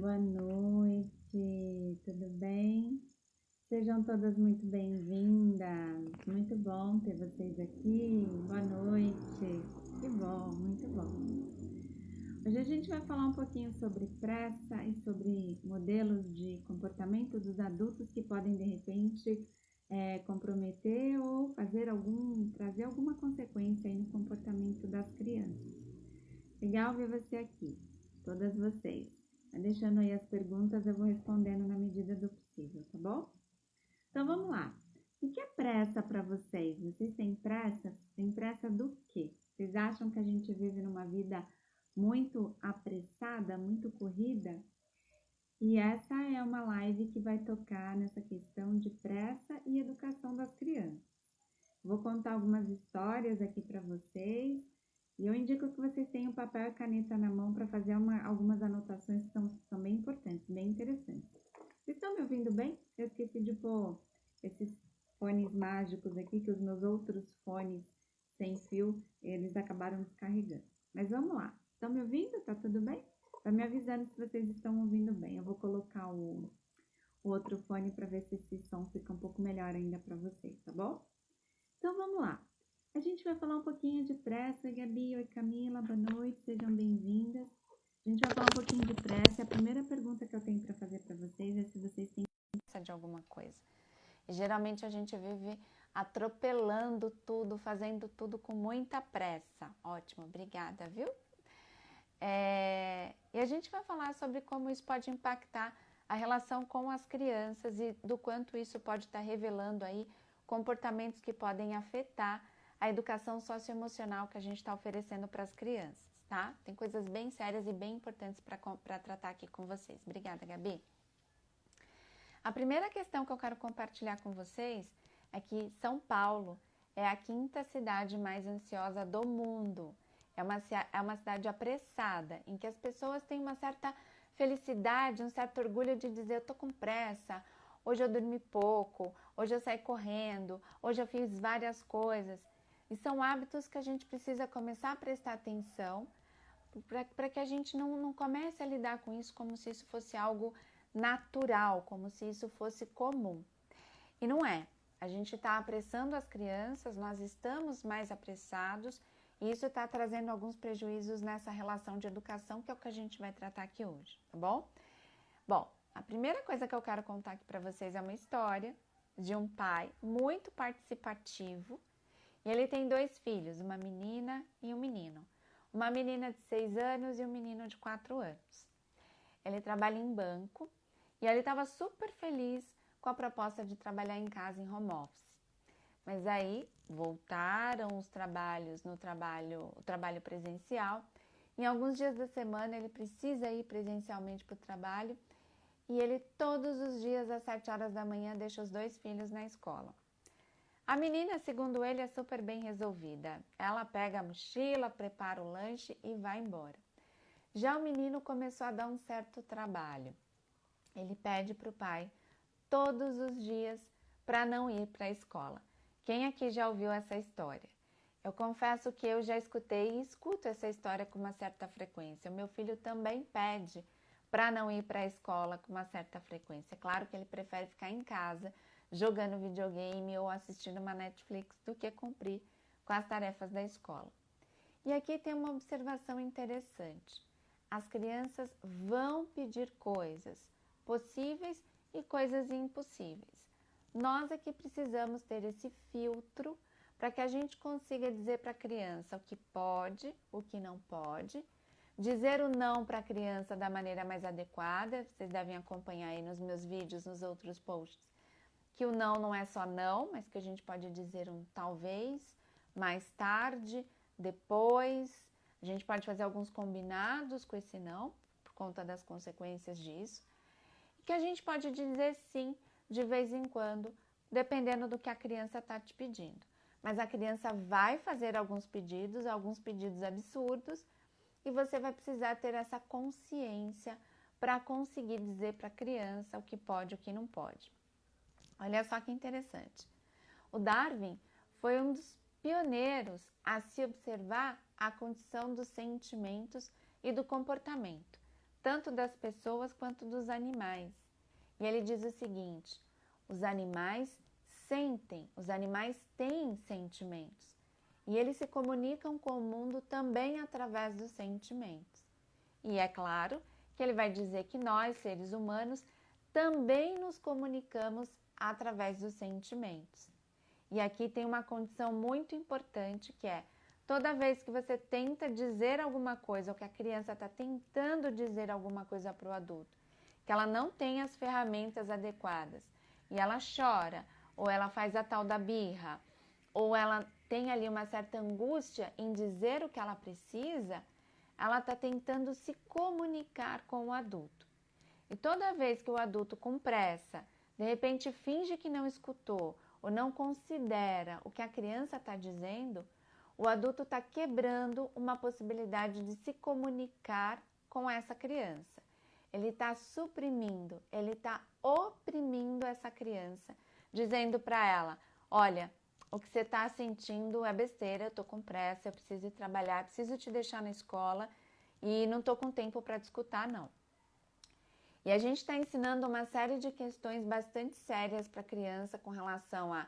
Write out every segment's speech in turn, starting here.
Boa noite, tudo bem? Sejam todas muito bem-vindas. Muito bom ter vocês aqui. Boa noite. Que bom, muito bom. Hoje a gente vai falar um pouquinho sobre pressa e sobre modelos de comportamento dos adultos que podem, de repente, comprometer ou trazer alguma consequência aí no comportamento das crianças. Legal ver você aqui, todas vocês. Vai deixando aí as perguntas, eu vou respondendo na medida do possível, tá bom? Então vamos lá. O que é pressa para vocês? Vocês têm pressa? Tem pressa do quê? Vocês acham que a gente vive numa vida muito apressada, muito corrida? E essa é uma live que vai tocar nessa questão de pressa e educação das crianças. Vou contar algumas histórias aqui para vocês. E eu indico que vocês tenham papel e caneta na mão para fazer algumas anotações que são bem importantes, bem interessantes. Vocês estão me ouvindo bem? Eu esqueci de pôr esses fones mágicos aqui, que os meus outros fones sem fio, eles acabaram descarregando. Mas vamos lá. Estão me ouvindo? Tá tudo bem? Tá me avisando se vocês estão ouvindo bem. Eu vou colocar o outro fone para ver se esse som fica um pouco melhor ainda para vocês, tá bom? Então vamos lá. A gente vai falar um pouquinho de pressa. Gabi, oi Camila, boa noite, sejam bem-vindas. A gente vai falar um pouquinho de pressa. A primeira pergunta que eu tenho para fazer para vocês é se vocês têm pressa de alguma coisa. E geralmente a gente vive atropelando tudo, fazendo tudo com muita pressa. Ótimo, obrigada, viu? E a gente vai falar sobre como isso pode impactar a relação com as crianças e do quanto isso pode estar revelando aí comportamentos que podem afetar a educação socioemocional que a gente está oferecendo para as crianças, tá? Tem coisas bem sérias e bem importantes para tratar aqui com vocês. Obrigada, Gabi. A primeira questão que eu quero compartilhar com vocês é que São Paulo é a quinta cidade mais ansiosa do mundo. É uma cidade apressada, em que as pessoas têm uma certa felicidade, um certo orgulho de dizer: eu tô com pressa, hoje eu dormi pouco, hoje eu saí correndo, hoje eu fiz várias coisas. E são hábitos que a gente precisa começar a prestar atenção para que a gente não comece a lidar com isso como se isso fosse algo natural, como se isso fosse comum. E não é. A gente está apressando as crianças, nós estamos mais apressados e isso está trazendo alguns prejuízos nessa relação de educação, que é o que a gente vai tratar aqui hoje, tá bom? Bom, a primeira coisa que eu quero contar aqui para vocês é uma história de um pai muito participativo e ele tem 2 filhos, uma menina e um menino. Uma menina de 6 anos e um menino de 4 anos. Ele trabalha em banco e ele estava super feliz com a proposta de trabalhar em casa em home office. Mas aí voltaram os trabalhos o trabalho presencial. Em alguns dias da semana ele precisa ir presencialmente para o trabalho e ele todos os dias às 7 horas da manhã deixa os 2 filhos na escola. A menina, segundo ele, é super bem resolvida. Ela pega a mochila, prepara o lanche e vai embora. Já o menino começou a dar um certo trabalho. Ele pede para o pai todos os dias para não ir para a escola. Quem aqui já ouviu essa história? Eu confesso que eu já escutei e escuto essa história com uma certa frequência. O meu filho também pede para não ir para a escola com uma certa frequência. Claro que ele prefere ficar em casa jogando videogame ou assistindo uma Netflix do que cumprir com as tarefas da escola. E aqui tem uma observação interessante. As crianças vão pedir coisas possíveis e coisas impossíveis. Nós é que precisamos ter esse filtro para que a gente consiga dizer para a criança o que pode, o que não pode, dizer o não para a criança da maneira mais adequada. Vocês devem acompanhar aí nos meus vídeos, nos outros posts, que o não é só não, mas que a gente pode dizer um talvez, mais tarde, depois. A gente pode fazer alguns combinados com esse não, por conta das consequências disso. E que a gente pode dizer sim, de vez em quando, dependendo do que a criança está te pedindo. Mas a criança vai fazer alguns pedidos absurdos, e você vai precisar ter essa consciência para conseguir dizer para a criança o que pode e o que não pode. Olha só que interessante. O Darwin foi um dos pioneiros a se observar a condição dos sentimentos e do comportamento. tanto das pessoas quanto dos animais. E ele diz o seguinte: os animais sentem, os animais têm sentimentos. E eles se comunicam com o mundo também através dos sentimentos. E é claro que ele vai dizer que nós, seres humanos, também nos comunicamos através dos sentimentos. E aqui tem uma condição muito importante que é: toda vez que você tenta dizer alguma coisa, ou que a criança está tentando dizer alguma coisa para o adulto, que ela não tem as ferramentas adequadas, e ela chora, ou ela faz a tal da birra, ou ela tem ali uma certa angústia em dizer o que ela precisa, ela está tentando se comunicar com o adulto. E toda vez que o adulto, com pressa, de repente finge que não escutou, ou não considera o que a criança está dizendo, o adulto está quebrando uma possibilidade de se comunicar com essa criança. Ele está suprimindo, ele está oprimindo essa criança, dizendo para ela: olha, o que você está sentindo é besteira, eu estou com pressa, eu preciso ir trabalhar, preciso te deixar na escola e não estou com tempo para te escutar, não. E a gente está ensinando uma série de questões bastante sérias para a criança com relação a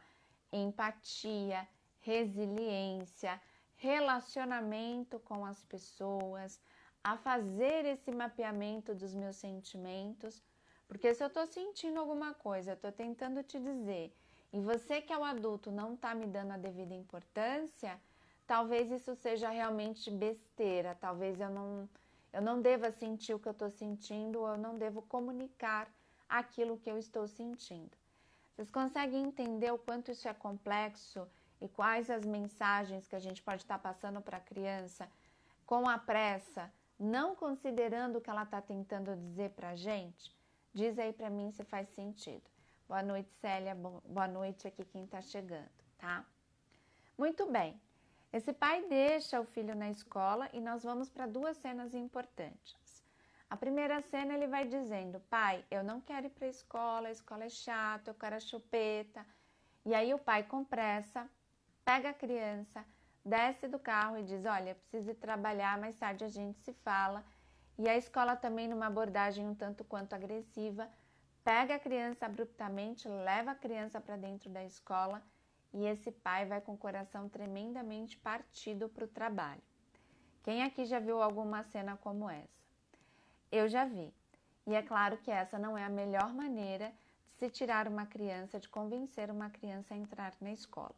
empatia, resiliência, relacionamento com as pessoas, a fazer esse mapeamento dos meus sentimentos, porque se eu estou sentindo alguma coisa, eu estou tentando te dizer, e você que é o adulto não está me dando a devida importância, talvez isso seja realmente besteira, talvez eu não deva sentir o que eu estou sentindo, ou eu não devo comunicar aquilo que eu estou sentindo. Vocês conseguem entender o quanto isso é complexo e quais as mensagens que a gente pode estar passando para a criança com a pressa, não considerando o que ela está tentando dizer para a gente? Diz aí para mim se faz sentido. Boa noite, Célia. Boa noite aqui quem está chegando, tá? Muito bem. Esse pai deixa o filho na escola e nós vamos para duas cenas importantes. A primeira cena ele vai dizendo: pai, eu não quero ir para a escola é chata, eu quero a chupeta. E aí o pai com pressa pega a criança, desce do carro e diz: olha, preciso ir trabalhar, mais tarde a gente se fala. E a escola também, numa abordagem um tanto quanto agressiva, pega a criança abruptamente, leva a criança para dentro da escola. E esse pai vai com o coração tremendamente partido para o trabalho. Quem aqui já viu alguma cena como essa? Eu já vi. E é claro que essa não é a melhor maneira de se tirar uma criança, de convencer uma criança a entrar na escola.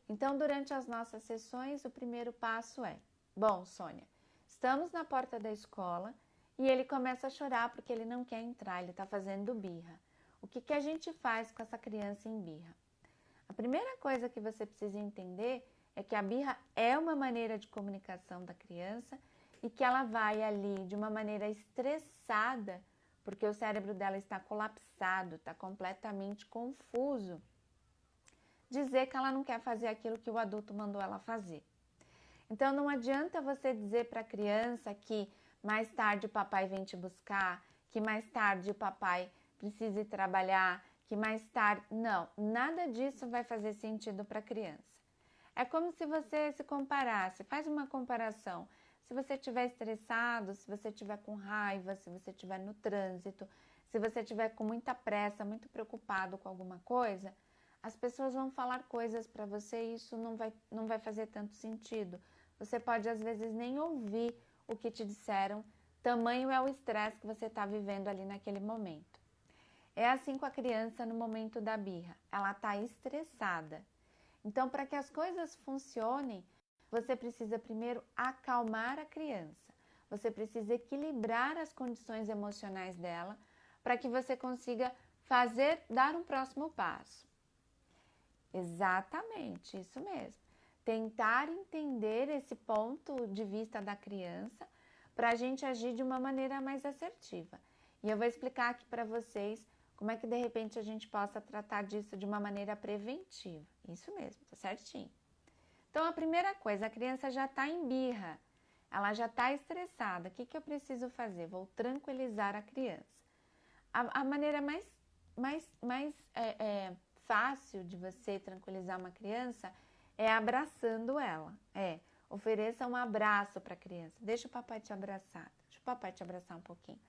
Então, durante as nossas sessões, o primeiro passo é: bom, Sônia, estamos na porta da escola e ele começa a chorar porque ele não quer entrar, ele está fazendo birra. O que a gente faz com essa criança em birra? A primeira coisa que você precisa entender é que a birra é uma maneira de comunicação da criança e que ela vai ali de uma maneira estressada, porque o cérebro dela está colapsado, está completamente confuso, dizer que ela não quer fazer aquilo que o adulto mandou ela fazer. Então não adianta você dizer para a criança que mais tarde o papai vem te buscar, que mais tarde o papai precisa ir trabalhar, que mais tarde... Não, nada disso vai fazer sentido para a criança. É como se você se comparasse, faz uma comparação. Se você estiver estressado, se você estiver com raiva, se você estiver no trânsito, se você estiver com muita pressa, muito preocupado com alguma coisa, as pessoas vão falar coisas para você e isso não vai fazer tanto sentido. Você pode às vezes nem ouvir o que te disseram, tamanho é o estresse que você está vivendo ali naquele momento. É assim com a criança no momento da birra, ela está estressada. Então, para que as coisas funcionem, você precisa primeiro acalmar a criança. Você precisa equilibrar as condições emocionais dela para que você consiga dar um próximo passo. Exatamente, isso mesmo. Tentar entender esse ponto de vista da criança para a gente agir de uma maneira mais assertiva. E eu vou explicar aqui para vocês como é que de repente a gente possa tratar disso de uma maneira preventiva. Isso mesmo, tá certinho. Então a primeira coisa, a criança já está em birra, ela já está estressada. O que eu preciso fazer? Vou tranquilizar a criança. A maneira mais fácil de você tranquilizar uma criança é abraçando ela. Ofereça um abraço para a criança. Deixa o papai te abraçar. Deixa o papai te abraçar um pouquinho.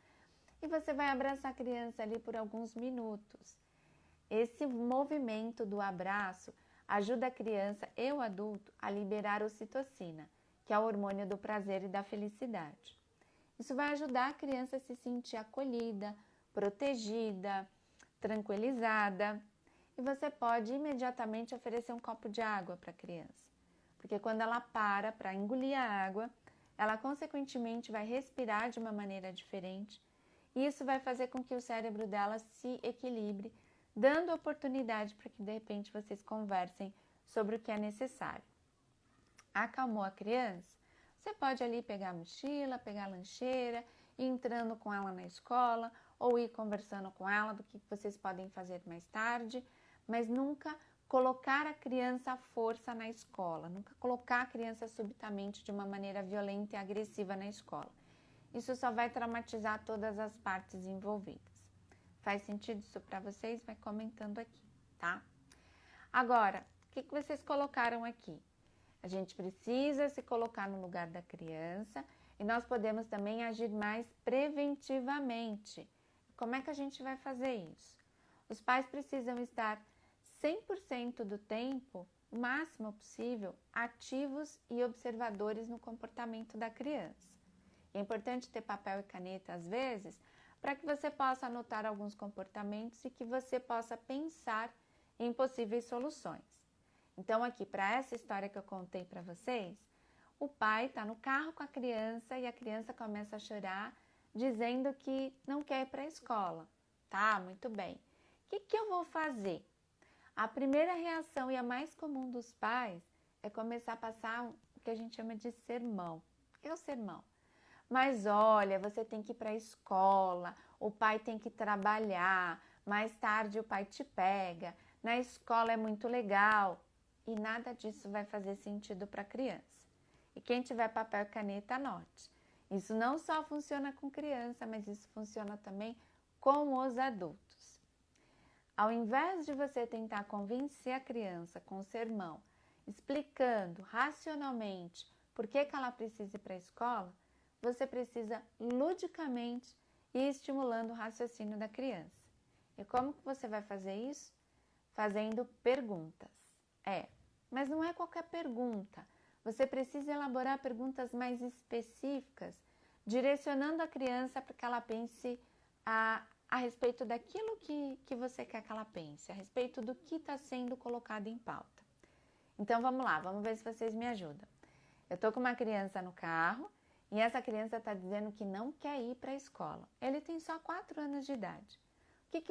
E você vai abraçar a criança ali por alguns minutos. Esse movimento do abraço ajuda a criança e o adulto a liberar ocitocina, que é o hormônio do prazer e da felicidade. Isso vai ajudar a criança a se sentir acolhida, protegida, tranquilizada. E você pode imediatamente oferecer um copo de água para a criança. Porque quando ela para engolir a água, ela consequentemente vai respirar de uma maneira diferente. E isso vai fazer com que o cérebro dela se equilibre, dando oportunidade para que de repente vocês conversem sobre o que é necessário. Acalmou a criança? Você pode ali pegar a mochila, pegar a lancheira, ir entrando com ela na escola ou ir conversando com ela do que vocês podem fazer mais tarde, mas nunca colocar a criança à força na escola, nunca colocar a criança subitamente de uma maneira violenta e agressiva na escola. Isso só vai traumatizar todas as partes envolvidas. Faz sentido isso para vocês? Vai comentando aqui, tá? Agora, o que vocês colocaram aqui? A gente precisa se colocar no lugar da criança e nós podemos também agir mais preventivamente. Como é que a gente vai fazer isso? Os pais precisam estar 100% do tempo, o máximo possível, ativos e observadores no comportamento da criança. É importante ter papel e caneta às vezes, para que você possa anotar alguns comportamentos e que você possa pensar em possíveis soluções. Então, aqui, para essa história que eu contei para vocês, o pai está no carro com a criança e a criança começa a chorar, dizendo que não quer ir para a escola. Tá, muito bem. O que eu vou fazer? A primeira reação e a mais comum dos pais é começar a passar o que a gente chama de sermão. O que é o sermão? Mas olha, você tem que ir para a escola, o pai tem que trabalhar, mais tarde o pai te pega, na escola é muito legal. E nada disso vai fazer sentido para a criança. E quem tiver papel e caneta, anote. Isso não só funciona com criança, mas isso funciona também com os adultos. Ao invés de você tentar convencer a criança com o sermão, explicando racionalmente por que ela precisa ir para a escola, você precisa ludicamente ir estimulando o raciocínio da criança. E como que você vai fazer isso? Fazendo perguntas. Mas não é qualquer pergunta. Você precisa elaborar perguntas mais específicas, direcionando a criança para que ela pense a respeito daquilo que você quer que ela pense, a respeito do que está sendo colocado em pauta. Então vamos lá, vamos ver se vocês me ajudam. Eu estou com uma criança no carro e essa criança está dizendo que não quer ir para a escola. Ele tem só 4 anos de idade. Que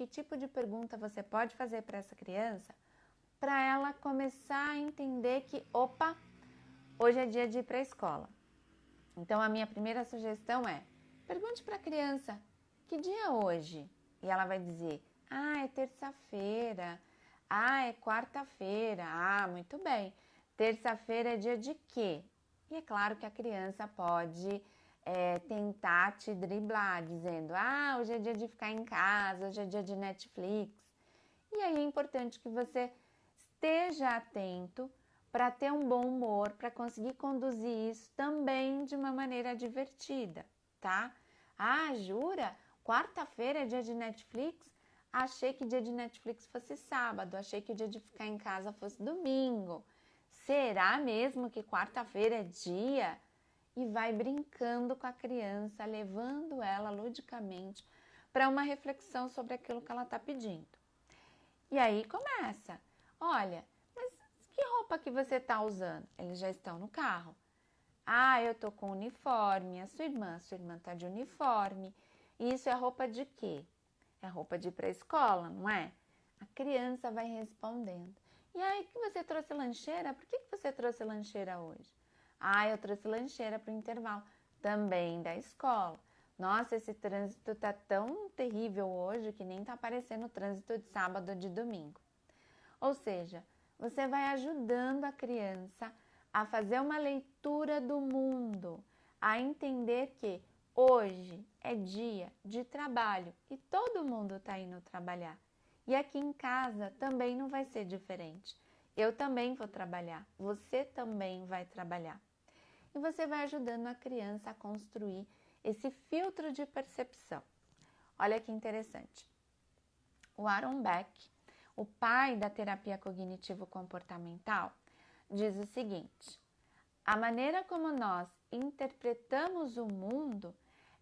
tipo de pergunta você pode fazer para essa criança para ela começar a entender que, opa, hoje é dia de ir para a escola. Então, a minha primeira sugestão é, pergunte para a criança, que dia é hoje? E ela vai dizer, é terça-feira, é quarta-feira, muito bem. Terça-feira é dia de quê? E é claro que a criança pode tentar te driblar, dizendo, hoje é dia de ficar em casa, hoje é dia de Netflix. E aí é importante que você esteja atento para ter um bom humor, para conseguir conduzir isso também de uma maneira divertida, tá? Jura? Quarta-feira é dia de Netflix? Achei que dia de Netflix fosse sábado, achei que o dia de ficar em casa fosse domingo. Será mesmo que quarta-feira é dia? E vai brincando com a criança, levando ela ludicamente para uma reflexão sobre aquilo que ela está pedindo. E aí começa. Olha, mas que roupa que você está usando? Eles já estão no carro. Eu tô com uniforme. A sua irmã está de uniforme. E isso é roupa de quê? É roupa de ir para a escola, não é? A criança vai respondendo. E aí, que você trouxe lancheira? Por que você trouxe lancheira hoje? Eu trouxe lancheira para o intervalo. Também da escola. Nossa, esse trânsito tá tão terrível hoje que nem tá parecendo o trânsito de sábado ou de domingo. Ou seja, você vai ajudando a criança a fazer uma leitura do mundo, a entender que hoje é dia de trabalho e todo mundo está indo trabalhar. E aqui em casa também não vai ser diferente. eu também vou trabalhar, você também vai trabalhar. E você vai ajudando a criança a construir esse filtro de percepção. Olha que interessante. O Aaron Beck, o pai da terapia cognitivo-comportamental, diz o seguinte: a maneira como nós interpretamos o mundo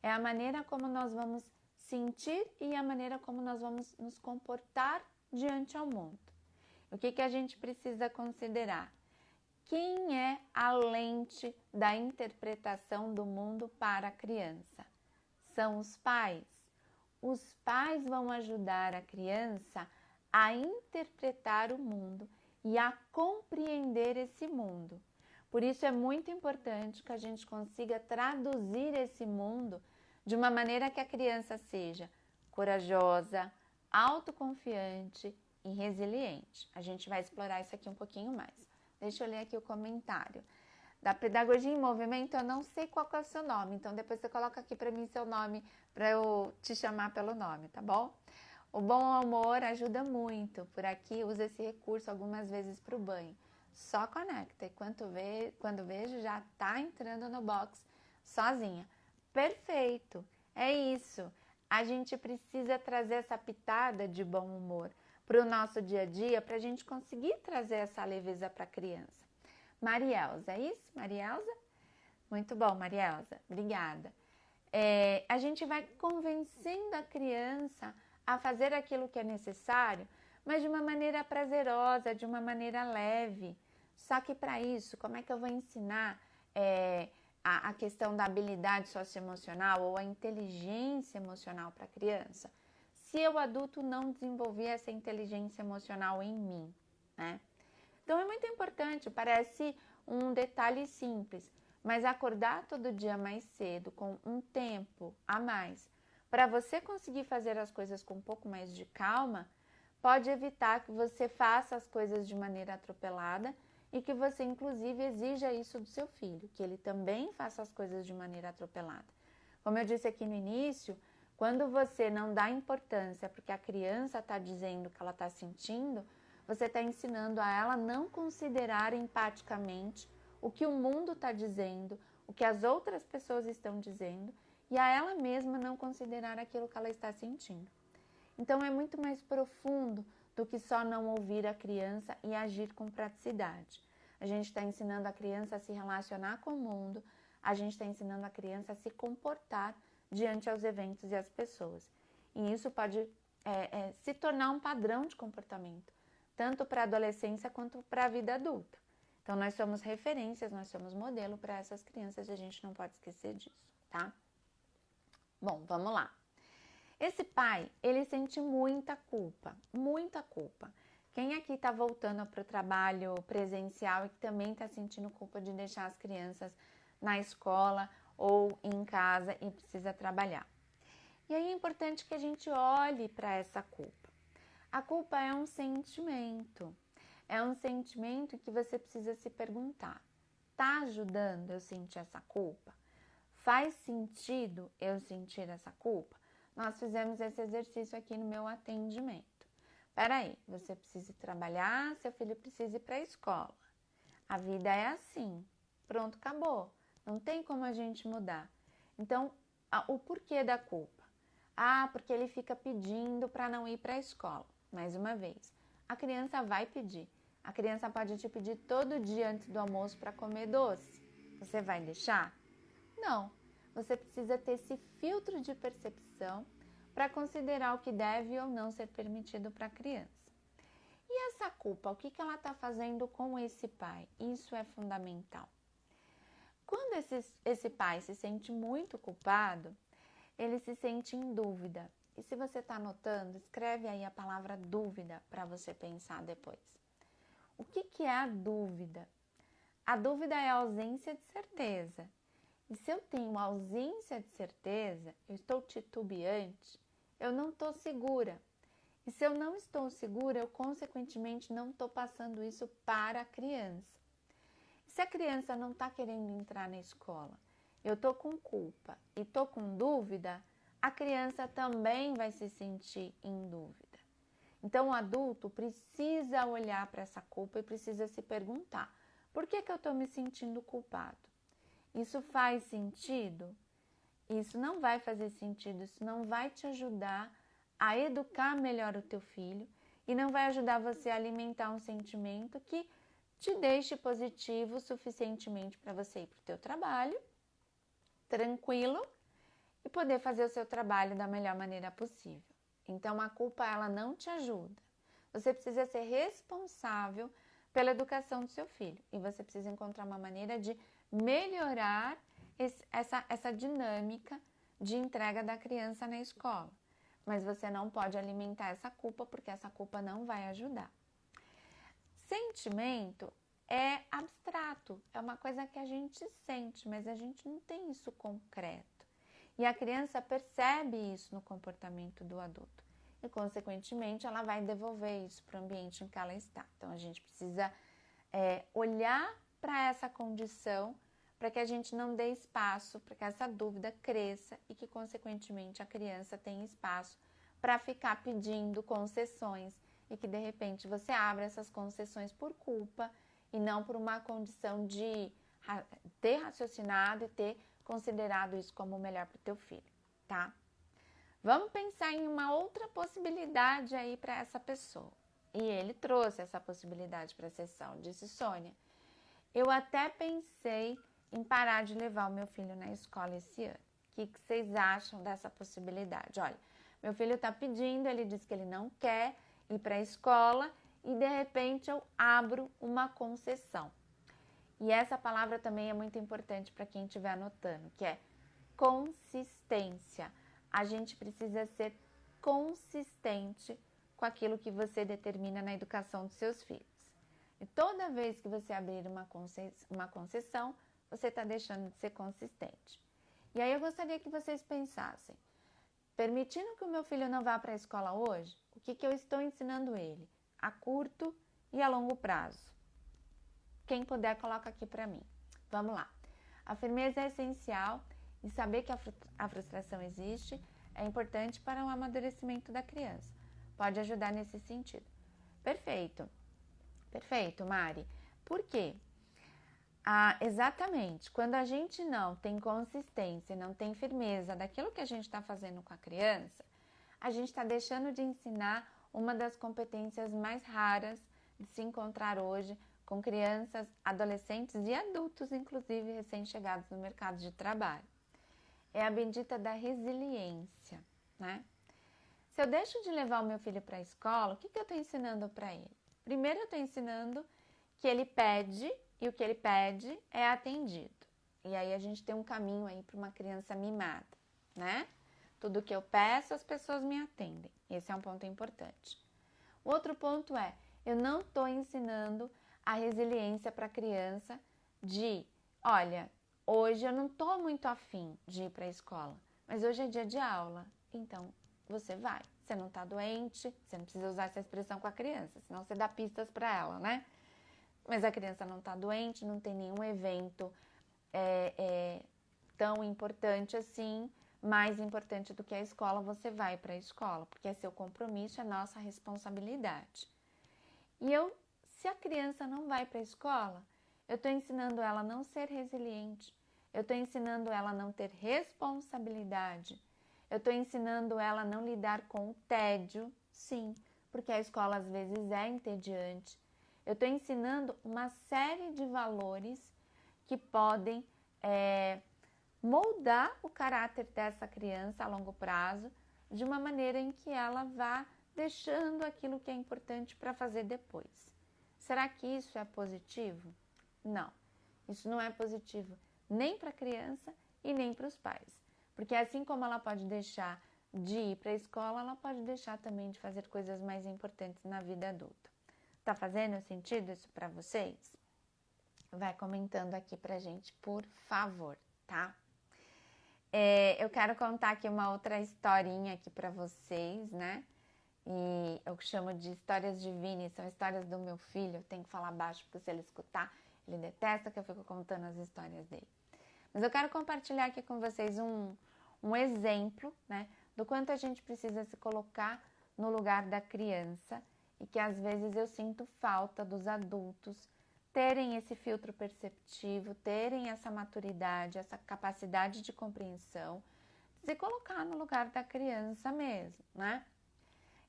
é a maneira como nós vamos sentir e a maneira como nós vamos nos comportar diante ao mundo. O que a gente precisa considerar? Quem é a lente da interpretação do mundo para a criança? São os pais. Os pais vão ajudar a criança a interpretar o mundo e a compreender esse mundo. Por isso é muito importante que a gente consiga traduzir esse mundo de uma maneira que a criança seja corajosa, autoconfiante e resiliente. A gente vai explorar isso aqui um pouquinho mais. Deixa eu ler aqui o comentário. Da Pedagogia em Movimento, eu não sei qual é o seu nome, então depois você coloca aqui para mim seu nome, para eu te chamar pelo nome, tá bom? O bom humor ajuda muito. Por aqui, usa esse recurso algumas vezes para o banho. Só conecta e quando vejo já tá entrando no box sozinha. Perfeito, é isso. A gente precisa trazer essa pitada de bom humor para o nosso dia a dia, para a gente conseguir trazer essa leveza para a criança. Marielza, é isso? Marielza? Muito bom, Marielza, obrigada. A gente vai convencendo a criança a fazer aquilo que é necessário, mas de uma maneira prazerosa, de uma maneira leve. Só que para isso, como é que eu vou ensinar a questão da habilidade socioemocional ou a inteligência emocional para a criança? Se eu, adulto, não desenvolver essa inteligência emocional em mim, né? Então é muito importante, parece um detalhe simples, mas acordar todo dia mais cedo, com um tempo a mais, para você conseguir fazer as coisas com um pouco mais de calma, pode evitar que você faça as coisas de maneira atropelada e que você, inclusive, exija isso do seu filho, que ele também faça as coisas de maneira atropelada. Como eu disse aqui no início, quando você não dá importância porque a criança está dizendo o que ela está sentindo, você está ensinando a ela não considerar empaticamente o que o mundo está dizendo, o que as outras pessoas estão dizendo, e a ela mesma não considerar aquilo que ela está sentindo. Então é muito mais profundo do que só não ouvir a criança e agir com praticidade. A gente está ensinando a criança a se relacionar com o mundo, a gente está ensinando a criança a se comportar diante aos eventos e às pessoas. E isso pode se tornar um padrão de comportamento, tanto para a adolescência quanto para a vida adulta. Então, nós somos referências, nós somos modelo para essas crianças e a gente não pode esquecer disso, tá? Bom, vamos lá. Esse pai, ele sente muita culpa, muita culpa. Quem aqui está voltando para o trabalho presencial e que também está sentindo culpa de deixar as crianças na escola ou em casa e precisa trabalhar? E aí é importante que a gente olhe para essa culpa. A culpa é um sentimento que você precisa se perguntar: tá ajudando eu sentir essa culpa? Faz sentido eu sentir essa culpa? Nós fizemos esse exercício aqui no meu atendimento. Peraí, você precisa trabalhar, seu filho precisa ir para a escola. A vida é assim, pronto, acabou. Não tem como a gente mudar. Então, o porquê da culpa? Porque ele fica pedindo para não ir para a escola. Mais uma vez, a criança vai pedir. A criança pode te pedir todo dia antes do almoço para comer doce. Você vai deixar? Não. Você precisa ter esse filtro de percepção para considerar o que deve ou não ser permitido para a criança. E essa culpa, o que ela está fazendo com esse pai? Isso é fundamental. Quando esse pai se sente muito culpado, ele se sente em dúvida. E se você está anotando, escreve aí a palavra dúvida para você pensar depois. O que é a dúvida? A dúvida é a ausência de certeza. E se eu tenho ausência de certeza, eu estou titubeante, eu não estou segura. E se eu não estou segura, eu consequentemente não estou passando isso para a criança. E se a criança não está querendo entrar na escola, eu estou com culpa e estou com dúvida, a criança também vai se sentir em dúvida. Então, o adulto precisa olhar para essa culpa e precisa se perguntar: por que eu estou me sentindo culpado? Isso faz sentido? Isso não vai fazer sentido, isso não vai te ajudar a educar melhor o teu filho e não vai ajudar você a alimentar um sentimento que te deixe positivo suficientemente para você ir para o teu trabalho, tranquilo, e poder fazer o seu trabalho da melhor maneira possível. Então, a culpa, ela não te ajuda. Você precisa ser responsável pela educação do seu filho e você precisa encontrar uma maneira de melhorar essa dinâmica de entrega da criança na escola. Mas você não pode alimentar essa culpa, porque essa culpa não vai ajudar. Sentimento é abstrato, é uma coisa que a gente sente, mas a gente não tem isso concreto. E a criança percebe isso no comportamento do adulto. E, consequentemente, ela vai devolver isso para o ambiente em que ela está. Então, a gente precisa olhar para essa condição para que a gente não dê espaço para que essa dúvida cresça e que, consequentemente, a criança tenha espaço para ficar pedindo concessões e que, de repente, você abra essas concessões por culpa e não por uma condição de ter raciocinado e ter considerado isso como o melhor para o teu filho, tá? Vamos pensar em uma outra possibilidade aí para essa pessoa. E ele trouxe essa possibilidade para a sessão, disse: Sônia, eu até pensei em parar de levar o meu filho na escola esse ano. O que vocês acham dessa possibilidade? Olha, meu filho está pedindo, ele diz que ele não quer ir para a escola e de repente eu abro uma concessão. E essa palavra também é muito importante para quem estiver anotando, que é consistência. A gente precisa ser consistente com aquilo que você determina na educação dos seus filhos. E toda vez que você abrir uma concessão, você está deixando de ser consistente. E aí eu gostaria que vocês pensassem: permitindo que o meu filho não vá para a escola hoje, o que eu estou ensinando ele a curto e a longo prazo? Quem puder, coloca aqui para mim. Vamos lá. A firmeza é essencial e saber que a frustração existe é importante para o amadurecimento da criança. Pode ajudar nesse sentido. Perfeito. Perfeito, Mari. Por quê? Exatamente. Quando a gente não tem consistência, não tem firmeza daquilo que a gente está fazendo com a criança, a gente está deixando de ensinar uma das competências mais raras de se encontrar hoje com crianças, adolescentes e adultos, inclusive recém-chegados no mercado de trabalho. É a bendita da resiliência, né? Se eu deixo de levar o meu filho para a escola, o que eu estou ensinando para ele? Primeiro, eu estou ensinando que ele pede e o que ele pede é atendido. E aí a gente tem um caminho aí para uma criança mimada, né? Tudo que eu peço, as pessoas me atendem. Esse é um ponto importante. O outro ponto é, eu não estou ensinando a resiliência para a criança de, olha, hoje eu não estou muito afim de ir para a escola, mas hoje é dia de aula, então você vai. Você não está doente, você não precisa usar essa expressão com a criança, senão você dá pistas para ela, né? Mas a criança não está doente, não tem nenhum evento tão importante assim, mais importante do que a escola, você vai para a escola, porque é seu compromisso, é nossa responsabilidade. E se a criança não vai para a escola, eu estou ensinando ela a não ser resiliente, eu estou ensinando ela a não ter responsabilidade, eu estou ensinando ela a não lidar com o tédio, sim, porque a escola às vezes é entediante. Eu estou ensinando uma série de valores que podem moldar o caráter dessa criança a longo prazo, de uma maneira em que ela vá deixando aquilo que é importante para fazer depois. Será que isso é positivo? Não, isso não é positivo nem para a criança e nem para os pais. Porque assim como ela pode deixar de ir para a escola, ela pode deixar também de fazer coisas mais importantes na vida adulta. Tá fazendo sentido isso para vocês? Vai comentando aqui pra gente, por favor, tá? Eu quero contar aqui uma outra historinha aqui para vocês, né? E eu chamo de histórias divinas, são histórias do meu filho. Eu tenho que falar baixo porque se ele escutar, ele detesta que eu fico contando as histórias dele. Mas eu quero compartilhar aqui com vocês um exemplo, né? Do quanto a gente precisa se colocar no lugar da criança e que às vezes eu sinto falta dos adultos terem esse filtro perceptivo, terem essa maturidade, essa capacidade de compreensão, de se colocar no lugar da criança mesmo, né?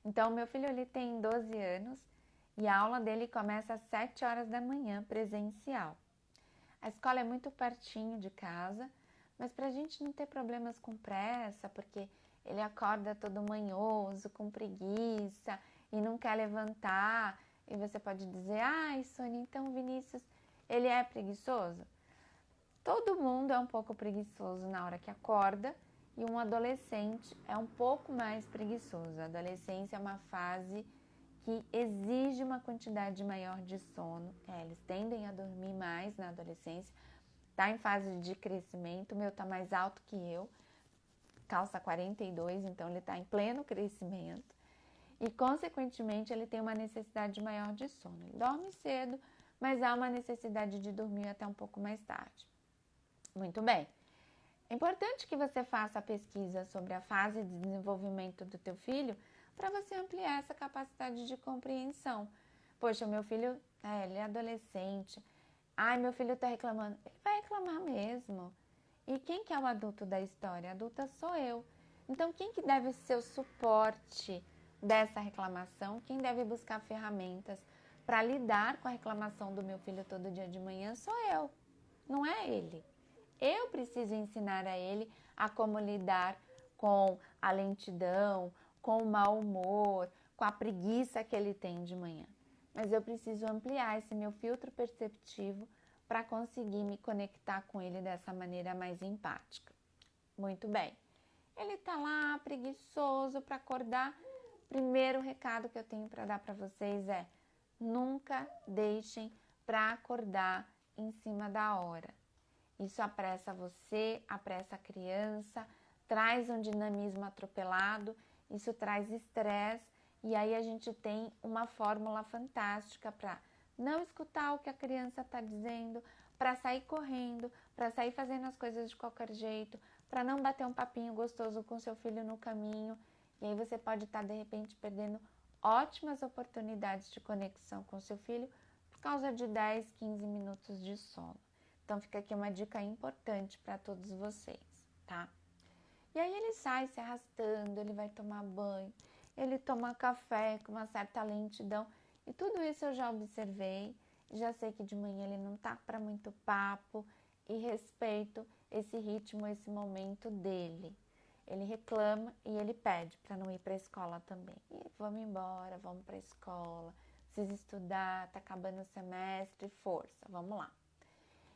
Então, meu filho ele tem 12 anos e a aula dele começa às 7 horas da manhã, presencial. A escola é muito pertinho de casa, mas para a gente não ter problemas com pressa, porque ele acorda todo manhoso, com preguiça e não quer levantar, e você pode dizer, ai, Sônia, então Vinícius, ele é preguiçoso? Todo mundo é um pouco preguiçoso na hora que acorda, e um adolescente é um pouco mais preguiçoso. A adolescência é uma fase que exige uma quantidade maior de sono. Eles tendem a dormir mais na adolescência. Está em fase de crescimento, o meu está mais alto que eu, calça 42, então ele está em pleno crescimento. E, consequentemente, ele tem uma necessidade maior de sono. Ele dorme cedo, mas há uma necessidade de dormir até um pouco mais tarde. Muito bem. É importante que você faça a pesquisa sobre a fase de desenvolvimento do teu filho para você ampliar essa capacidade de compreensão. Poxa, meu filho, ele é adolescente. Ai, meu filho está reclamando. Ele vai reclamar mesmo. E quem que é o adulto da história? A adulta sou eu. Então, quem que deve ser o suporte dessa reclamação? Quem deve buscar ferramentas para lidar com a reclamação do meu filho todo dia de manhã? Sou eu, não é ele. Eu preciso ensinar a ele a como lidar com a lentidão, com o mau humor, com a preguiça que ele tem de manhã. Mas eu preciso ampliar esse meu filtro perceptivo para conseguir me conectar com ele dessa maneira mais empática. Muito bem. Ele está lá preguiçoso para acordar. Primeiro recado que eu tenho para dar para vocês é: nunca deixem para acordar em cima da hora. Isso apressa você, apressa a criança, traz um dinamismo atropelado, isso traz estresse e aí a gente tem uma fórmula fantástica para não escutar o que a criança está dizendo, para sair correndo, para sair fazendo as coisas de qualquer jeito, para não bater um papinho gostoso com seu filho no caminho. E aí você pode estar, de repente, perdendo ótimas oportunidades de conexão com seu filho por causa de 10, 15 minutos de sono. Então, fica aqui uma dica importante para todos vocês, tá? E aí ele sai se arrastando, ele vai tomar banho, ele toma café com uma certa lentidão. E tudo isso eu já observei, já sei que de manhã ele não tá para muito papo e respeito esse ritmo, esse momento dele. Ele reclama e ele pede para não ir para a escola também. E vamos embora, vamos para a escola, preciso estudar, tá acabando o semestre, força, vamos lá.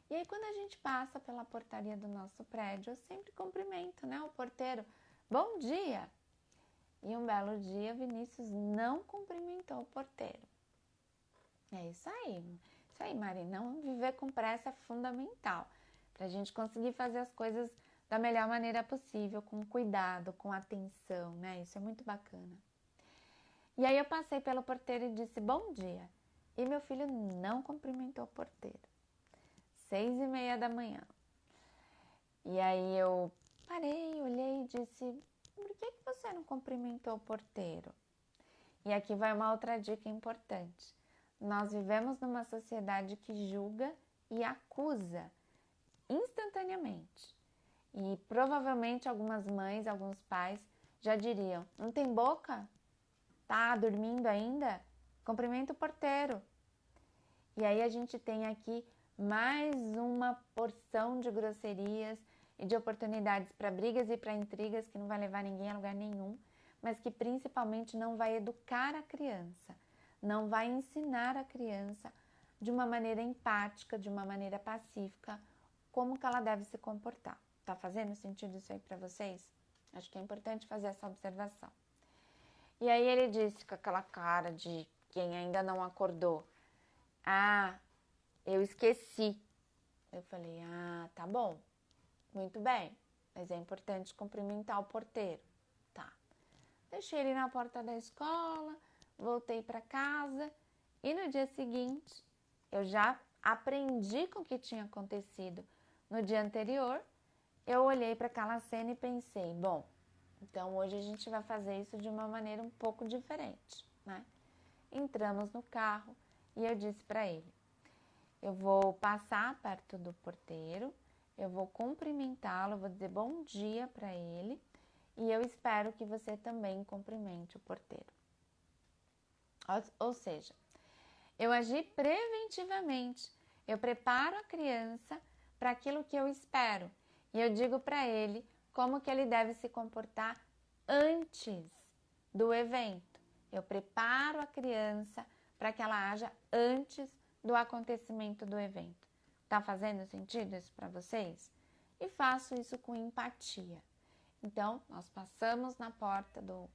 E aí, quando a gente passa pela portaria do nosso prédio, eu sempre cumprimento, né, o porteiro. Bom dia! E um belo dia, Vinícius não cumprimentou o porteiro. É isso aí, Mari. Não viver com pressa é fundamental para a gente conseguir fazer as coisas da melhor maneira possível, com cuidado, com atenção, né? Isso é muito bacana. E aí eu passei pelo porteiro e disse bom dia. E meu filho não cumprimentou o porteiro. 6:30 da manhã. E aí eu parei, olhei e disse, por que você não cumprimentou o porteiro? E aqui vai uma outra dica importante. Nós vivemos numa sociedade que julga e acusa instantaneamente. E provavelmente algumas mães, alguns pais já diriam, não tem boca? Tá dormindo ainda? Cumprimenta o porteiro. E aí a gente tem aqui mais uma porção de grosserias e de oportunidades para brigas e para intrigas que não vai levar ninguém a lugar nenhum, mas que principalmente não vai educar a criança, não vai ensinar a criança de uma maneira empática, de uma maneira pacífica, como que ela deve se comportar. Tá fazendo sentido isso aí para vocês? Acho que é importante fazer essa observação. E aí ele disse com aquela cara de quem ainda não acordou, ah, eu esqueci. Eu falei, tá bom, muito bem, mas é importante cumprimentar o porteiro. Tá. Deixei ele na porta da escola, voltei para casa e no dia seguinte eu já aprendi com o que tinha acontecido no dia anterior. Eu olhei para aquela cena e pensei, bom, Então, hoje a gente vai fazer isso de uma maneira um pouco diferente, né? Entramos no carro e eu disse para ele, eu vou passar perto do porteiro, eu vou cumprimentá-lo, vou dizer bom dia para ele e eu espero que você também cumprimente o porteiro. Ou seja, eu agi preventivamente, eu preparo a criança para aquilo que eu espero e eu digo para ele como que ele deve se comportar antes do evento. Eu preparo a criança para que ela haja antes do acontecimento do evento. Tá fazendo sentido isso para vocês? E faço isso com empatia. Então, nós passamos na porta do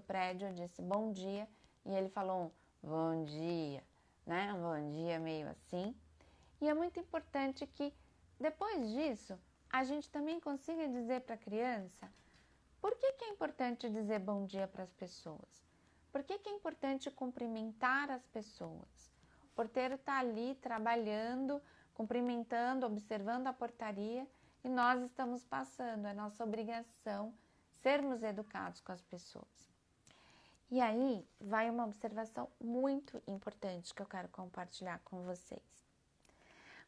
prédio, eu disse bom dia e ele falou bom dia, né? Um bom dia meio assim. E é muito importante que depois disso a gente também consiga dizer para a criança por que é importante dizer bom dia para as pessoas. Por que é importante cumprimentar as pessoas? O porteiro está ali trabalhando, cumprimentando, observando a portaria e nós estamos passando. É nossa obrigação sermos educados com as pessoas. E aí vai uma observação muito importante que eu quero compartilhar com vocês.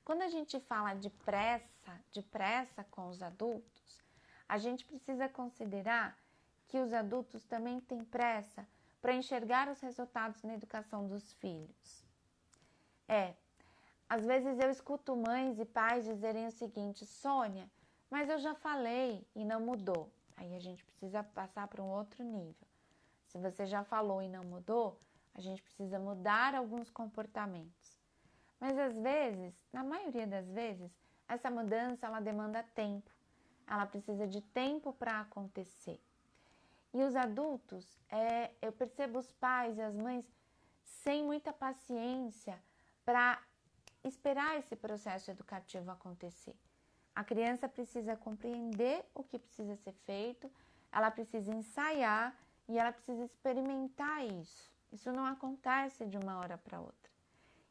Quando a gente fala de pressa com os adultos, a gente precisa considerar que os adultos também têm pressa para enxergar os resultados na educação dos filhos. Às vezes eu escuto mães e pais dizerem o seguinte, Sônia, mas eu já falei e não mudou. Aí a gente precisa passar para um outro nível. Se você já falou e não mudou, a gente precisa mudar alguns comportamentos. Mas às vezes, na maioria das vezes, essa mudança ela demanda tempo. Ela precisa de tempo para acontecer. E os adultos, eu percebo os pais e as mães sem muita paciência para esperar esse processo educativo acontecer. A criança precisa compreender o que precisa ser feito, ela precisa ensaiar e ela precisa experimentar isso. Isso não acontece de uma hora para outra.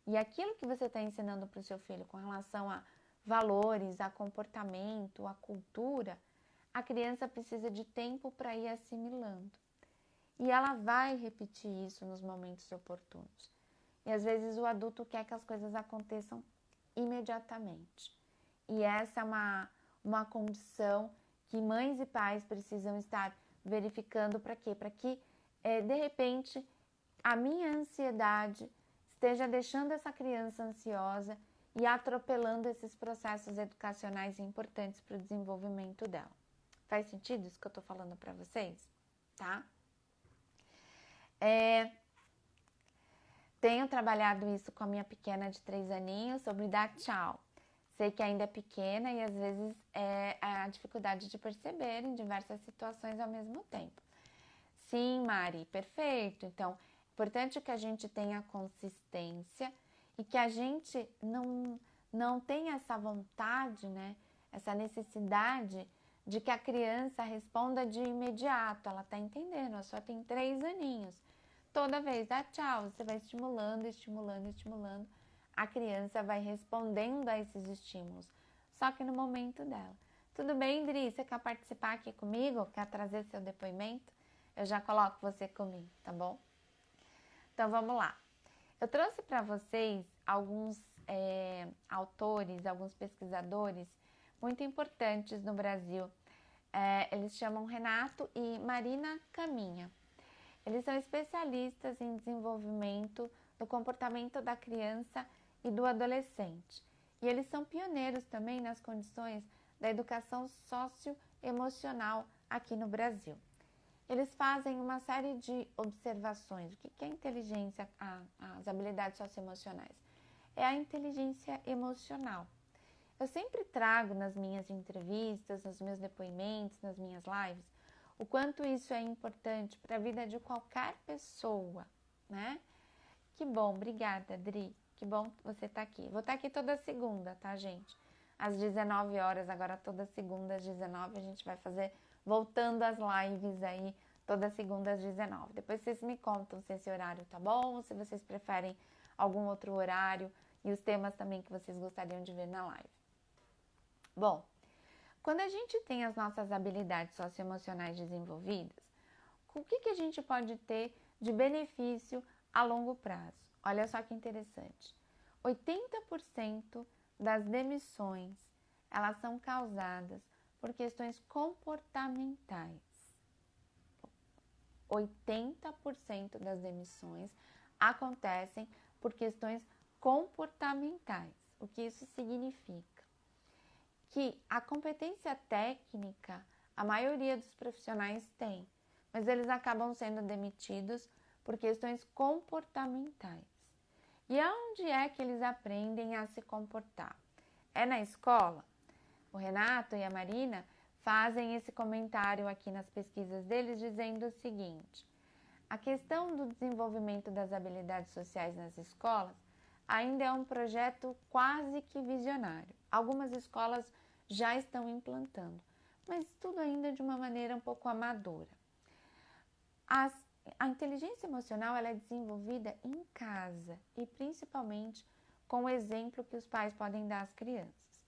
E aquilo que você está ensinando para o seu filho com relação a valores, a comportamento, a cultura, a criança precisa de tempo para ir assimilando. E ela vai repetir isso nos momentos oportunos. E às vezes o adulto quer que as coisas aconteçam imediatamente. E essa é uma condição que mães e pais precisam estar verificando para quê? Para que, de repente, a minha ansiedade esteja deixando essa criança ansiosa e atropelando esses processos educacionais importantes para o desenvolvimento dela. Faz sentido isso que eu estou falando para vocês? Tá? Tenho trabalhado isso com a minha pequena de 3 aninhos sobre dar tchau. Sei que ainda é pequena e às vezes é a dificuldade de perceber em diversas situações ao mesmo tempo. Sim, Mari, perfeito. Então, é importante que a gente tenha consistência e que a gente não tenha essa vontade, né? Essa necessidade de que a criança responda de imediato. Ela está entendendo, ela só tem 3 aninhos. Toda vez dá tchau, você vai estimulando, estimulando, estimulando. A criança vai respondendo a esses estímulos, só que no momento dela. Tudo bem, Dri? Você quer participar aqui comigo? Quer trazer seu depoimento? Eu já coloco você comigo, tá bom? Então, vamos lá. Eu trouxe para vocês alguns autores, alguns pesquisadores muito importantes no Brasil. Eles chamam Renato e Marina Caminha. Eles são especialistas em desenvolvimento do comportamento da criança e do adolescente. E eles são pioneiros também nas condições da educação socioemocional aqui no Brasil. Eles fazem uma série de observações. O que é inteligência, as habilidades socioemocionais? É a inteligência emocional. Eu sempre trago nas minhas entrevistas, nos meus depoimentos, nas minhas lives, o quanto isso é importante para a vida de qualquer pessoa, né? Que bom, obrigada, Dri. Que bom que você está aqui. Vou estar aqui toda segunda, tá, gente? Às 19 horas, agora toda segunda às 19, a gente vai fazer, voltando às lives aí, toda segunda às 19. Depois vocês me contam se esse horário tá bom, ou se vocês preferem algum outro horário e os temas também que vocês gostariam de ver na live. Bom, Quando a gente tem as nossas habilidades socioemocionais desenvolvidas, o que a gente pode ter de benefício a longo prazo? Olha só que interessante. 80% das demissões, elas são causadas por questões comportamentais. 80% das demissões acontecem por questões comportamentais. O que isso significa? Que a competência técnica, a maioria dos profissionais tem, mas eles acabam sendo demitidos por questões comportamentais. E aonde é que eles aprendem a se comportar? É na escola? O Renato e a Marina fazem esse comentário aqui nas pesquisas deles, dizendo o seguinte: a questão do desenvolvimento das habilidades sociais nas escolas ainda é um projeto quase que visionário. Algumas escolas já estão implantando, mas tudo ainda de uma maneira um pouco amadora. A inteligência emocional ela é desenvolvida em casa e principalmente com o exemplo que os pais podem dar às crianças.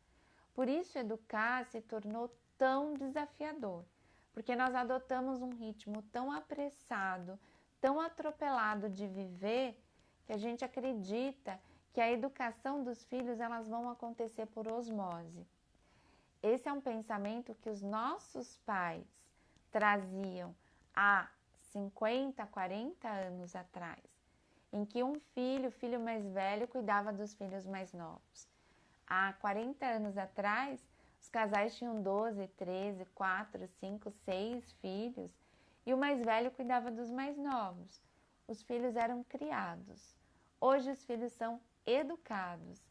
Por isso, educar se tornou tão desafiador, porque nós adotamos um ritmo tão apressado, tão atropelado de viver, que a gente acredita que a educação dos filhos elas vão acontecer por osmose. Esse é um pensamento que os nossos pais traziam há 50, 40 anos atrás, em que um filho, o filho mais velho, cuidava dos filhos mais novos. Há 40 anos atrás, os casais tinham 12, 13, 4, 5, 6 filhos e o mais velho cuidava dos mais novos. Os filhos eram criados. Hoje os filhos são educados.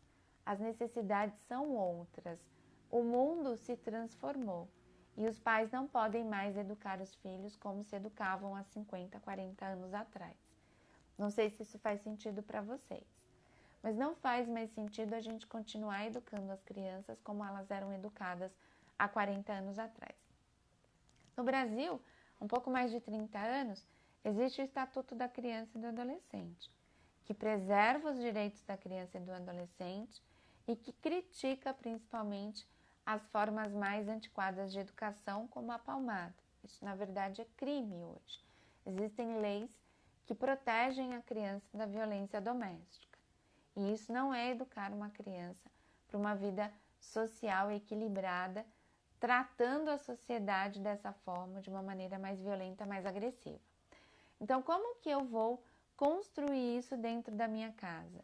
As necessidades são outras. O mundo se transformou e os pais não podem mais educar os filhos como se educavam há 50, 40 anos atrás. Não sei se isso faz sentido para vocês, mas não faz mais sentido a gente continuar educando as crianças como elas eram educadas há 40 anos atrás. No Brasil, um pouco mais de 30 anos, existe o Estatuto da Criança e do Adolescente, que preserva os direitos da criança e do adolescente e que critica principalmente as formas mais antiquadas de educação, como a palmada. Isso, na verdade, é crime hoje. Existem leis que protegem a criança da violência doméstica. E isso não é educar uma criança para uma vida social equilibrada, tratando a sociedade dessa forma, de uma maneira mais violenta, mais agressiva. Então, como que eu vou construir isso dentro da minha casa?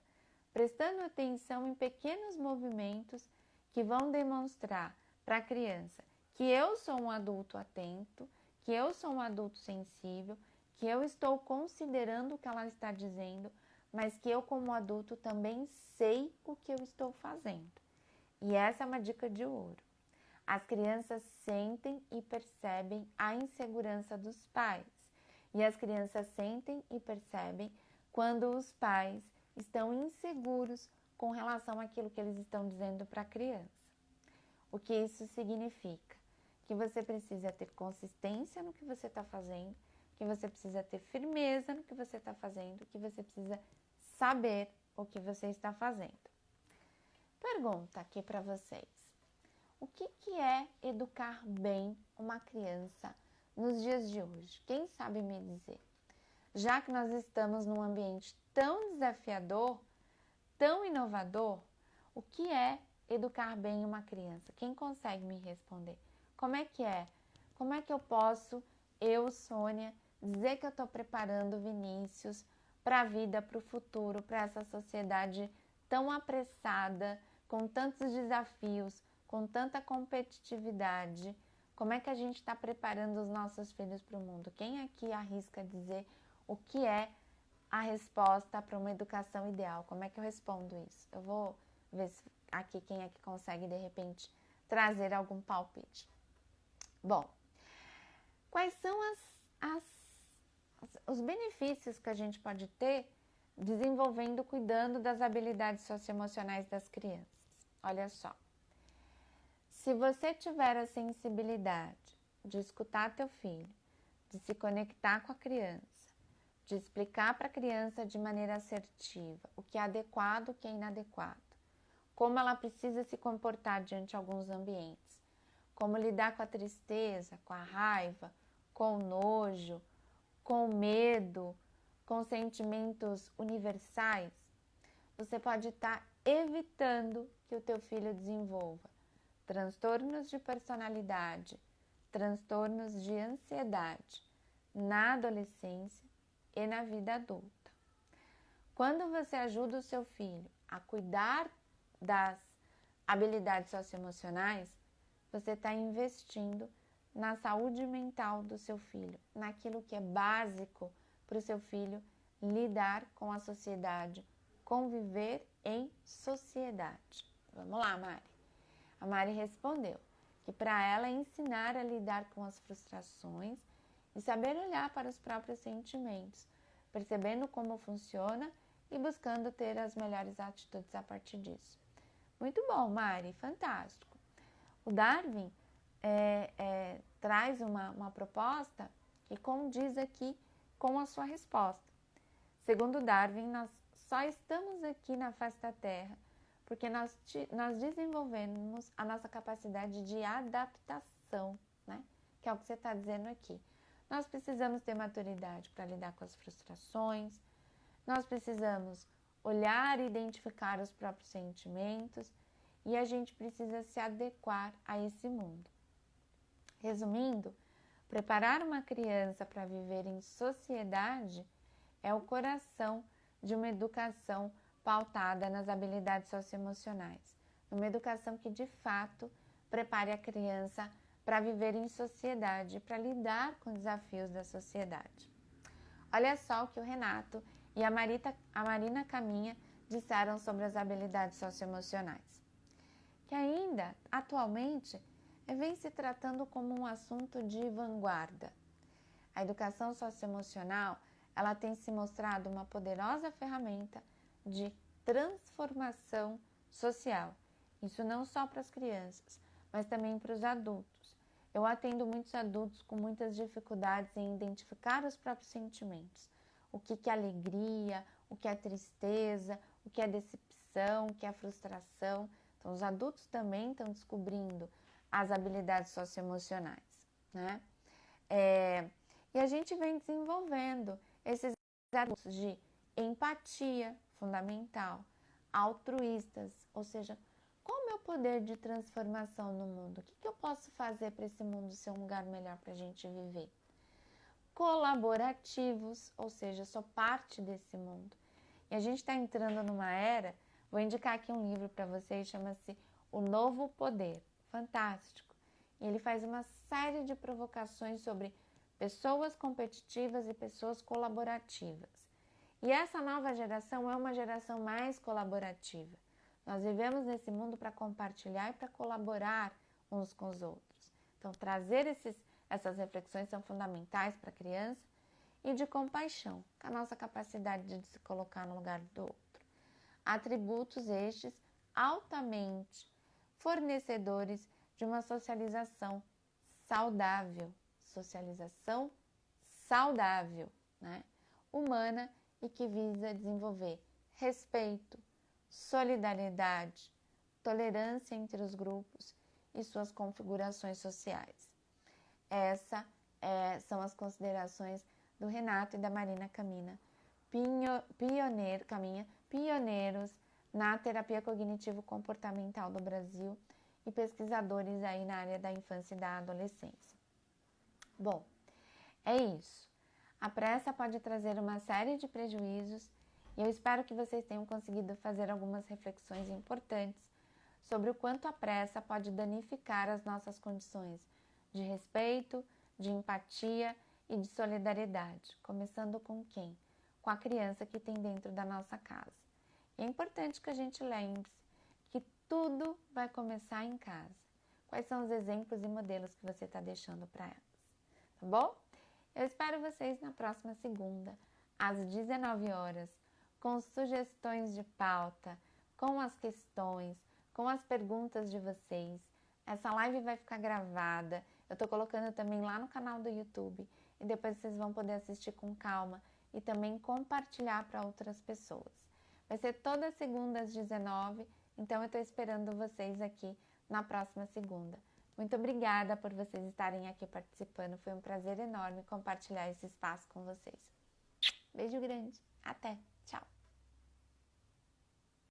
Prestando atenção em pequenos movimentos que vão demonstrar para a criança que eu sou um adulto atento, que eu sou um adulto sensível, que eu estou considerando o que ela está dizendo, mas que eu, como adulto, também sei o que eu estou fazendo. E essa é uma dica de ouro. As crianças sentem e percebem a insegurança dos pais. E as crianças sentem e percebem quando os pais estão inseguros com relação àquilo que eles estão dizendo para a criança. O que isso significa? Que você precisa ter consistência no que você está fazendo, que você precisa ter firmeza no que você está fazendo, que você precisa saber o que você está fazendo. Pergunta aqui para vocês. O que é educar bem uma criança nos dias de hoje? Quem sabe me dizer? Já que nós estamos num ambiente tão desafiador, tão inovador, o que é educar bem uma criança? Quem consegue me responder? Como é que é? Como é que eu posso, Sônia, dizer que eu estou preparando Vinícius para a vida, para o futuro, para essa sociedade tão apressada, com tantos desafios, com tanta competitividade? Como é que a gente está preparando os nossos filhos para o mundo? Quem aqui arrisca dizer o que é a resposta para uma educação ideal? Como é que eu respondo isso? Eu vou ver aqui quem é que consegue, de repente, trazer algum palpite. Bom, quais são os benefícios que a gente pode ter desenvolvendo, cuidando das habilidades socioemocionais das crianças? Olha só. Se você tiver a sensibilidade de escutar teu filho, de se conectar com a criança, de explicar para a criança de maneira assertiva o que é adequado, o que é inadequado, como ela precisa se comportar diante de alguns ambientes, como lidar com a tristeza, com a raiva, com o nojo, com o medo, com sentimentos universais, você pode estar evitando que o teu filho desenvolva transtornos de personalidade, transtornos de ansiedade na adolescência e na vida adulta. Quando você ajuda o seu filho a cuidar das habilidades socioemocionais, você está investindo na saúde mental do seu filho, naquilo que é básico para o seu filho lidar com a sociedade, conviver em sociedade. Vamos lá, Mari. A Mari respondeu que para ela ensinar a lidar com as frustrações e saber olhar para os próprios sentimentos, percebendo como funciona e buscando ter as melhores atitudes a partir disso. Muito bom, Mari, fantástico. O Darwin traz uma proposta que condiz aqui com a sua resposta. Segundo Darwin, nós só estamos aqui na face da Terra porque nós desenvolvemos a nossa capacidade de adaptação, né? Que é o que você está dizendo aqui. Nós precisamos ter maturidade para lidar com as frustrações, nós precisamos olhar e identificar os próprios sentimentos e a gente precisa se adequar a esse mundo. Resumindo, preparar uma criança para viver em sociedade é o coração de uma educação pautada nas habilidades socioemocionais, uma educação que de fato prepare a criança para viver em sociedade, para lidar com os desafios da sociedade. Olha só o que o Renato e a Marina Caminha disseram sobre as habilidades socioemocionais, que ainda, atualmente, vem se tratando como um assunto de vanguarda. A educação socioemocional, ela tem se mostrado uma poderosa ferramenta de transformação social. Isso não só para as crianças, mas também para os adultos. Eu atendo muitos adultos com muitas dificuldades em identificar os próprios sentimentos. O que é alegria, o que é tristeza, o que é decepção, o que é frustração. Então, os adultos também estão descobrindo as habilidades socioemocionais, né? E a gente vem desenvolvendo esses adultos de empatia, fundamental, altruístas, ou seja, qual é o meu poder de transformação no mundo? O que eu posso fazer para esse mundo ser um lugar melhor para a gente viver? Colaborativos, ou seja, sou parte desse mundo. E a gente está entrando numa era, vou indicar aqui um livro para vocês, chama-se O Novo Poder, fantástico. E ele faz uma série de provocações sobre pessoas competitivas e pessoas colaborativas. E essa nova geração é uma geração mais colaborativa. Nós vivemos nesse mundo para compartilhar e para colaborar uns com os outros. Então, trazer essas reflexões são fundamentais para a criança e de compaixão, com a nossa capacidade de se colocar no lugar do outro. Atributos estes altamente fornecedores de uma socialização saudável, né? Humana e que visa desenvolver respeito, solidariedade, tolerância entre os grupos e suas configurações sociais. Essas são as considerações do Renato e da Marina Caminha, pioneiros na terapia cognitivo-comportamental do Brasil e pesquisadores aí na área da infância e da adolescência. Bom, é isso. A pressa pode trazer uma série de prejuízos e eu espero que vocês tenham conseguido fazer algumas reflexões importantes sobre o quanto a pressa pode danificar as nossas condições de respeito, de empatia e de solidariedade, começando com quem? Com a criança que tem dentro da nossa casa. E é importante que a gente lembre-se que tudo vai começar em casa. Quais são os exemplos e modelos que você está deixando para elas, tá bom? Eu espero vocês na próxima segunda, às 19 horas, com sugestões de pauta, com as questões, com as perguntas de vocês. Essa live vai ficar gravada, eu estou colocando também lá no canal do YouTube e depois vocês vão poder assistir com calma e também compartilhar para outras pessoas. Vai ser toda segunda às 19, então eu estou esperando vocês aqui na próxima segunda. Muito obrigada por vocês estarem aqui participando. Foi um prazer enorme compartilhar esse espaço com vocês. Beijo grande. Até!